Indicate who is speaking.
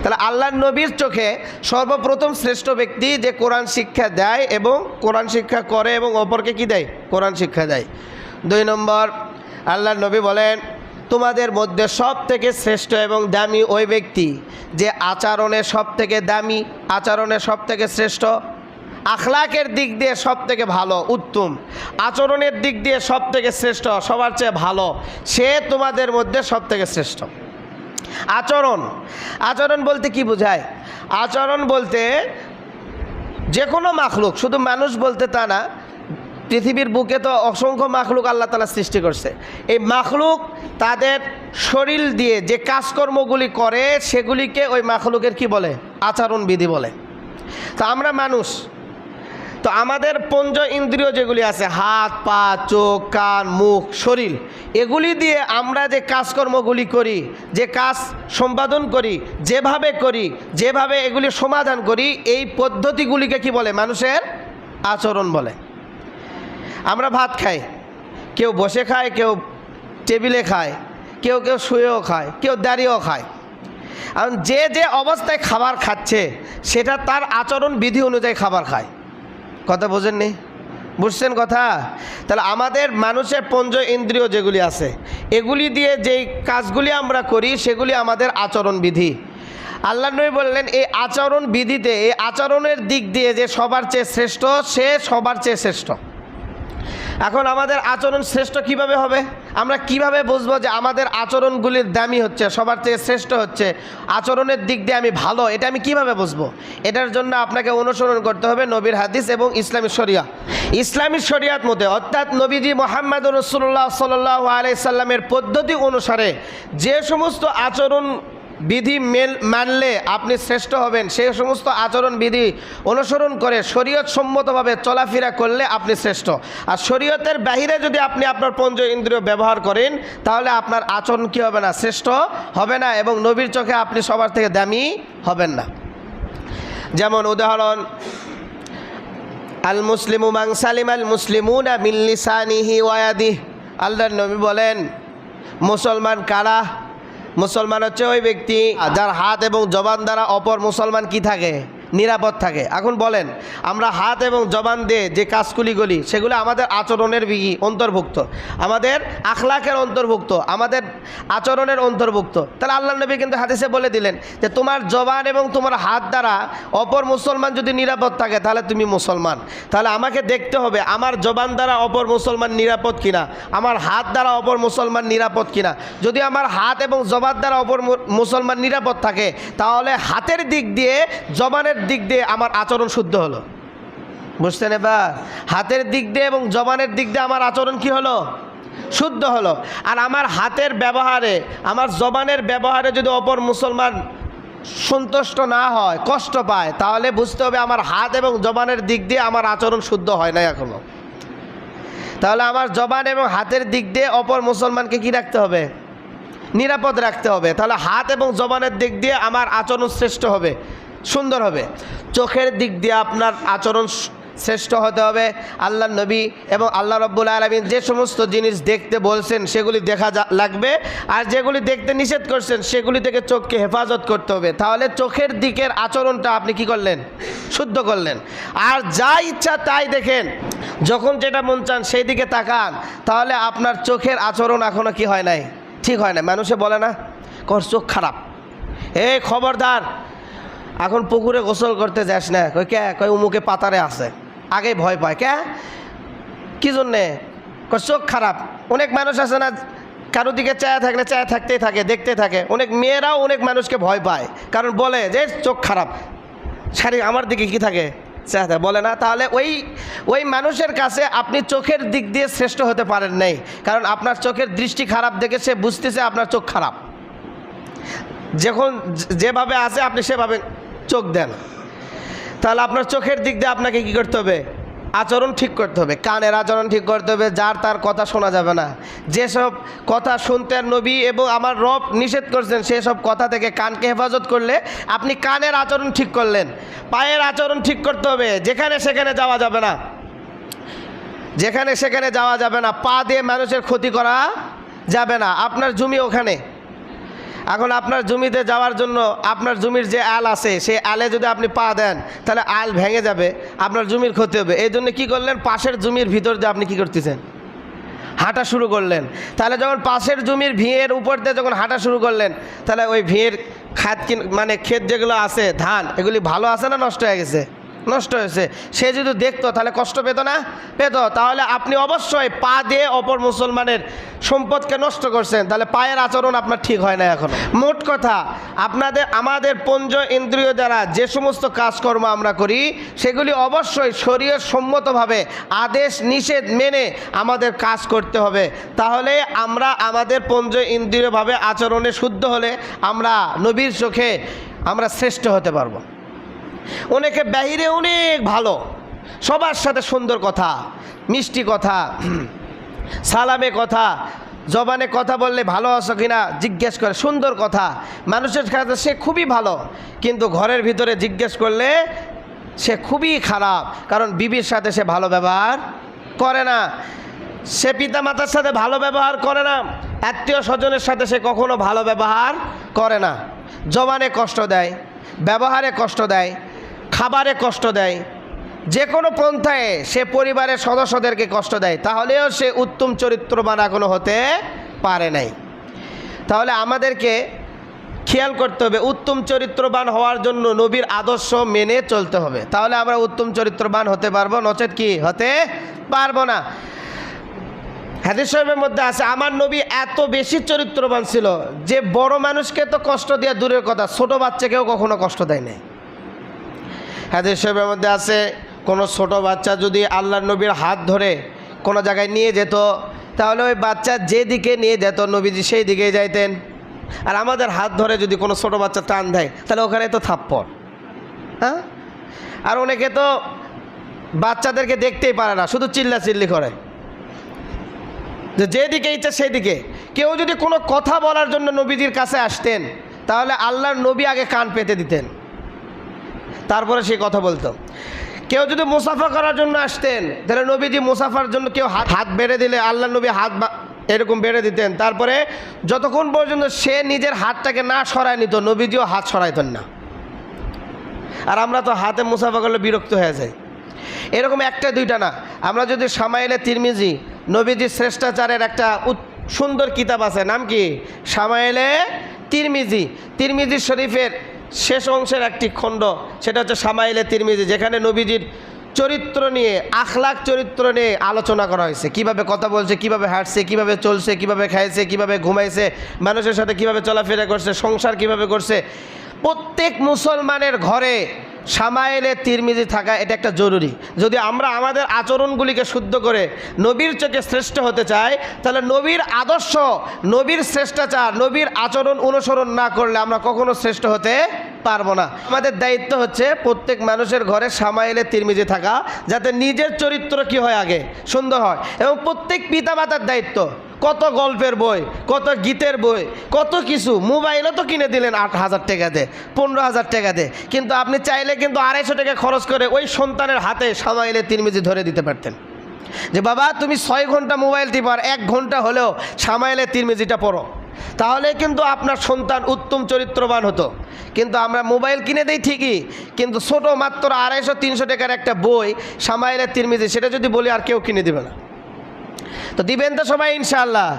Speaker 1: তাহলে আল্লাহর নবীর চোখে সর্বপ্রথম শ্রেষ্ঠ ব্যক্তি যে কোরআন শিক্ষা দেয় এবং কোরআন শিক্ষা করে এবং অপরকে কি দেয়? কোরআন শিক্ষা দেয়। 2 নম্বর, আল্লাহর নবী বলেন তোমাদের মধ্যে সব থেকে শ্রেষ্ঠ এবং দামি ওই ব্যক্তি যে আচরণে সব থেকে দামি, আচরণে সব থেকে শ্রেষ্ঠ, আখলাকের দিক দিয়ে সব থেকে ভালো উত্তম, আচরণের দিক দিয়ে সব থেকে শ্রেষ্ঠ, সবার চেয়ে ভালো, সে তোমাদের মধ্যে সব থেকে শ্রেষ্ঠ। আচরণ, আচরণ বলতে কি বোঝায়? আচরণ বলতে যে কোনো মাখলুক, শুধু মানুষ বলতে তা না, পৃথিবীর বুকে তো অসংখ্য মাখলুক আল্লাহ তাআলা সৃষ্টি করছে। এই মাখলুক তাদের শরীর দিয়ে যে কাজকর্মগুলি করে সেগুলিকে ওই মাখলুকের কি বলে? আচরণবিধি বলে। তো আমরা মানুষ, তো আমাদের পঞ্চ ইন্দ্রিয় যেগুলি আছে, হাত, পা, চোখ, কান, মুখ, শরীর, এগুলি দিয়ে আমরা যে কাজকর্মগুলি করি, যে কাজ সম্পাদন করি, যেভাবে এগুলি সমাধান করি, এই পদ্ধতিগুলিকে কি বলে? মানুষের আচরণ বলে। আমরা ভাত খাই, কেউ বসে খায়, কেউ টেবিলে খায়, কেউ শুয়েও খায়, কেউ দাঁড়িয়েও খায়। আর যে যে অবস্থায় খাবার খাচ্ছে সেটা তার আচরণ বিধি অনুযায়ী খাবার খায়। কথা বোঝেননি? বুঝছেন কথা? তাহলে আমাদের মানুষের পঞ্চ ইন্দ্রিয় যেগুলি আছে এগুলি দিয়ে যেই কাজগুলি আমরা করি সেগুলি আমাদের আচরণ বিধি। আল্লাহ নবী বললেন এই আচরণ বিধিতে, এই আচরণের দিক দিয়ে যে সবার চেয়ে শ্রেষ্ঠ, সে সবার চেয়ে শ্রেষ্ঠ। এখন আমাদের আচরণ শ্রেষ্ঠ কিভাবে হবে? আমরা কিভাবে বুঝবো যে আমাদের আচরণগুলির দামি হচ্ছে, সবার চেয়ে শ্রেষ্ঠ হচ্ছে, আচরণের দিক দিয়ে আমি ভালো? এটা আমি কিভাবে বুঝবো? এটার জন্য আপনাকে অনুসরণ করতে হবে নবীর হাদিস এবং ইসলামী শরিয়া। ইসলামী শরিয়াত মতে, অর্থাৎ নবীজি মুহাম্মদুর রাসূলুল্লাহ সাল্লাল্লাহু আলাইহি সাল্লামের পদ্ধতি অনুসারে যে সমস্ত আচরণ বিধি মানলে আপনি শ্রেষ্ঠ হবেন, সেই সমস্ত আচরণ বিধি অনুসরণ করে শরীয়ত সম্মতভাবে চলাফেরা করলে আপনি শ্রেষ্ঠ। আর শরীয়তের বাহিরে যদি আপনি আপনার পঞ্চ ইন্দ্রিয় ব্যবহার করেন তাহলে আপনার আচরণ কি হবে না? শ্রেষ্ঠ হবে না, এবং নবীর চোখে আপনি সবার থেকে দামি হবেন না। যেমন উদাহরণ, আল মুসলিমু মান সালিমাল মুসলিমুনা মিন লিসানিহি ওয়া ইয়াদিহি। আল্লাহর নবী বলেন মুসলমান কারা? মুসলমান হচ্ছে ওই ব্যক্তি যার হাত এবং জবান দ্বারা অপর মুসলমান কি থাকে? নিরাপদ থাকে। এখন বলেন, আমরা হাত এবং জবান দিয়ে যে কাজগুলি করি সেগুলো আমাদের আচরণের অন্তর্ভুক্ত, আমাদের আখলাকের অন্তর্ভুক্ত, আমাদের আচরণের অন্তর্ভুক্ত। তাহলে আল্লাহ নবী কিন্তু হাদিসে বলে দিলেন যে তোমার জবান এবং তোমার হাত দ্বারা অপর মুসলমান যদি নিরাপদ থাকে তাহলে তুমি মুসলমান। তাহলে আমাকে দেখতে হবে আমার জবান দ্বারা অপর মুসলমান নিরাপদ কিনা, আমার হাত দ্বারা অপর মুসলমান নিরাপদ কিনা। যদি আমার হাত এবং জবান দ্বারা অপর মুসলমান নিরাপদ থাকে তাহলে হাতের দিক দিয়ে, জবানের দিক দিয়ে আমার আচরণ শুদ্ধ হলো। বুঝছেন এবার? হাতের দিক দিয়ে এবং জবানের দিক দিয়ে আমার আচরণ কি হলো? শুদ্ধ হলো। আর আমার হাতের ব্যবহারে, আমার জবানের ব্যবহারে যদি অপর মুসলমান সন্তুষ্ট না হয়, কষ্ট পায়, তাহলে বুঝতে হবে আমার হাত এবং জবানের দিক দিয়ে আমার আচরণ শুদ্ধ হয় না এখনো। তাহলে আমার জবান এবং হাতের দিক দিয়ে অপর মুসলমানকে কি রাখতে হবে? নিরাপদ রাখতে হবে। তাহলে হাত এবং জবানের দিক দিয়ে আমার আচরণ শ্রেষ্ঠ হবে, সুন্দর হবে। চোখের দিক দিয়ে আপনার আচরণ শ্রেষ্ঠ হতে হবে। আল্লাহ নবী এবং আল্লাহ রাব্বুল আলামিন যে সমস্ত জিনিস দেখতে বলছেন সেগুলি দেখা লাগবে, আর যেগুলি দেখতে নিষেধ করছেন সেগুলি থেকে চোখকে হেফাজত করতে হবে। তাহলে চোখের দিকের আচরণটা আপনি কি করলেন? শুদ্ধ করলেন। আর যা ইচ্ছা তাই দেখেন, যখন যেটা মন চান সেই দিকে তাকান, তাহলে আপনার চোখের আচরণ এখনো কি হয় নাই? ঠিক হয় না। মানুষে বলে না কর চোখ খারাপ, এই খবরদার এখন পুকুরে গোসল করতে যাস না। কই কে? কই উমুকে পাতারে আছে। আগে ভয় পায়। কে? কি জন্যে? কই চোখ খারাপ। অনেক মানুষ আছে না, কারো দিকে চায়া থাকলে চায়া থাকতেই থাকে, দেখতে থাকে। অনেক মেয়েরাও অনেক মানুষকে ভয় পায়, কারণ বলে যে চোখ খারাপ, শাড়ি আমার দিকে কি থাকে? চায়া থাকে, বলে না। তাহলে ওই মানুষের কাছে আপনি চোখের দিক দিয়ে শ্রেষ্ঠ হতে পারেন নাই, কারণ আপনার চোখের দৃষ্টি খারাপ দেখে সে বুঝতেছে আপনার চোখ খারাপ। যখন যেভাবে আছে আপনি সেভাবে চোখ দেন। তাহলে আপনার চোখের দিক দিয়ে আপনাকে কি করতে হবে? আচরণ ঠিক করতে হবে। কানের আচরণ ঠিক করতে হবে, যার তার কথা শোনা যাবে না। যেসব কথা শুনতে নবী এবং আমার রব নিষেধ করছেন সেসব কথা থেকে কানকে হেফাজত করলে আপনি কানের আচরণ ঠিক করলেন। পায়ের আচরণ ঠিক করতে হবে, যেখানে সেখানে যাওয়া যাবে না, যেখানে সেখানে যাওয়া যাবে না। পা দিয়ে মানুষের ক্ষতি করা যাবে না। আপনার জমি ওখানে, এখন আপনার জমিতে যাওয়ার জন্য আপনার জমির যে আল আছে সেই আলে যদি আপনি পা দেন তাহলে আল ভেঙে যাবে, আপনার জমির ক্ষতি হবে। এই জন্য কী করলেন, পাশের জমির ভিতর দিয়ে আপনি কী করতেছেন, হাঁটা শুরু করলেন। তাহলে যখন পাশের জমির ভিঁয়ের উপর দিয়ে যখন হাঁটা শুরু করলেন, তাহলে ওই ভিঁয়ের মানে ক্ষেত যেগুলো আছে ধান, এগুলি ভালো আছে না নষ্ট হয়ে গেছে, নষ্ট হয়েছে। সে যদি দেখতো তাহলে কষ্ট পেত না, পেত। তাহলে আপনি অবশ্যই পা দিয়ে অপর মুসলমানের সম্পদকে নষ্ট করছেন, তাহলে পায়ের আচরণ আপনার ঠিক হয় না এখনো। মোট কথা, আমাদের পঞ্চ ইন্দ্রিয় দ্বারা যে সমস্ত কাজকর্ম আমরা করি সেগুলি অবশ্যই শরীয়ত সম্মতভাবে আদেশ নিষেধ মেনে আমাদের কাজ করতে হবে। তাহলে আমরা আমাদের পঞ্চ ইন্দ্রিয়ভাবে আচরণে শুদ্ধ হলে আমরা নবীর চোখে আমরা শ্রেষ্ঠ হতে পারবো। অনেকে বাহিরে অনেক ভালো, সবার সাথে সুন্দর কথা, মিষ্টি কথা, সালামে কথা, জবানে কথা বললে ভালো আছো কিনা জিজ্ঞেস করে, সুন্দর কথা, মানুষের কাছে সে খুবই ভালো, কিন্তু ঘরের ভিতরে জিজ্ঞেস করলে সে খুবই খারাপ। কারণ বিবির সাথে সে ভালো ব্যবহার করে না, সে পিতামাতার সাথে ভালো ব্যবহার করে না, আত্মীয় স্বজনের সাথে সে কখনো ভালো ব্যবহার করে না। জবানে কষ্ট দেয়, ব্যবহারে কষ্ট দেয়, খাবারে কষ্ট দেয়, যে কোনো পন্থায় সে পরিবারের সদস্যদেরকে কষ্ট দেয়, তাহলেও সে উত্তম চরিত্রবান এখনো হতে পারে নাই। তাহলে আমাদেরকে খেয়াল করতে হবে, উত্তম চরিত্রবান হওয়ার জন্য নবীর আদর্শ মেনে চলতে হবে, তাহলে আমরা উত্তম চরিত্রবান হতে পারবো, নচেত কি হতে পারবো না। হাদিস শরীফের মধ্যে আছে, আমার নবী এত বেশি চরিত্রবান ছিল যে বড় মানুষকে তো কষ্ট দেওয়া দূরের কথা, ছোট বাচ্চাকেও কখনো কষ্ট দেয় নাই। হাদিস শরীফের মধ্যে আছে, কোনো ছোট বাচ্চা যদি আল্লাহর নবীর হাত ধরে কোনো জায়গায় নিয়ে যেত, তাহলে ওই বাচ্চা যেদিকে নিয়ে যেত নবীজি সেই দিকেই যাইতেন। আর আমাদের হাত ধরে যদি কোনো ছোট বাচ্চা টান দেয় তাহলে ওখানে তো থাপ্পড়। হ্যাঁ, আর অনেকে তো বাচ্চাদেরকে দেখতেই পারে না, শুধু চিল্লাচিল্লি করে, যেদিকে ইচ্ছা সেদিকে। কেউ যদি কোনো কথা বলার জন্য নবীজির কাছে আসতেন তাহলে আল্লাহর নবী আগে কান পেতে দিতেন, তারপরে সে কথা বলতো। কেউ যদি মুসাফা করার জন্য আসতেন তাহলে নবীজি মুসাফার জন্য কেউ হাত বেড়ে দিলে আল্লাহর নবী হাত এরকম বেড়ে দিতেন, তারপরে যতক্ষণ পর্যন্ত সে নিজের হাতটাকে না সরায় নিত নবীজিও হাত সরাইতেন না। আর আমরা তো হাতে মুসাফা করলে বিরক্ত হয়ে যাই। এরকম একটা দুইটা না, আমরা যদি শামাইলে তিরমিজি, নবীজি শ্রেষ্টাচারের একটা সুন্দর কিতাব আছে, নাম কি শামাইলে তিরমিজি, তিরমিজি শরীফের শেষ অংশের একটি খণ্ড, সেটা হচ্ছে শামাইলে তিরমিজি, যেখানে নবীজির চরিত্র নিয়ে, আখলাক চরিত্র নিয়ে আলোচনা করা হয়েছে। কিভাবে কথা বলছে, কিভাবে হাঁটছে, কিভাবে চলছে, কিভাবে খাইছে, কিভাবে ঘুমাইছে, মানুষের সাথে কিভাবে চলাফেরা করছে, সংসার কিভাবে করছে। প্রত্যেক মুসলমানের ঘরে শামাইলে তিরমিজি থাকা এটা একটা জরুরি। যদি আমরা আমাদের আচরণগুলিকে শুদ্ধ করে নবীর চোখে শ্রেষ্ঠ হতে চাই, তাহলে নবীর আদর্শ, নবীর শ্রেষ্টাচার, নবীর আচরণ অনুসরণ না করলে আমরা কখনো শ্রেষ্ঠ হতে পারবো না। আমাদের দায়িত্ব হচ্ছে প্রত্যেক মানুষের ঘরে শামাইলে তিরমিজি থাকা, যাতে নিজের চরিত্র কি হয় আগে সুন্দর হয়। এবং প্রত্যেক পিতামাতার দায়িত্ব, কত গল্পের বই, কত গীতের বই, কত কিছু, মোবাইলও তো কিনে দিলেন 8,000 টাকা দে, 15,000 টাকা দে, কিন্তু আপনি চাইলে কিন্তু 250 টাকা খরচ করে ওই সন্তানের হাতে শামাইলে তিরমিজি ধরে দিতে পারতেন, যে বাবা তুমি 6 ঘন্টা মোবাইল টিপার 1 ঘন্টা হলেও শামাইলে তিরমিজিটা পড়ো, তাহলে কিন্তু আপনার সন্তান উত্তম চরিত্রবান হতো। কিন্তু আমরা মোবাইল কিনে দেই ঠিকই, কিন্তু ছোটো মাত্র 250-300 টাকার একটা বই শামাইলে তিরমিজি, সেটা যদি বলি আর কেউ কিনে দেবে না। তো দিবেন তো সবাই ইনশাআল্লাহ।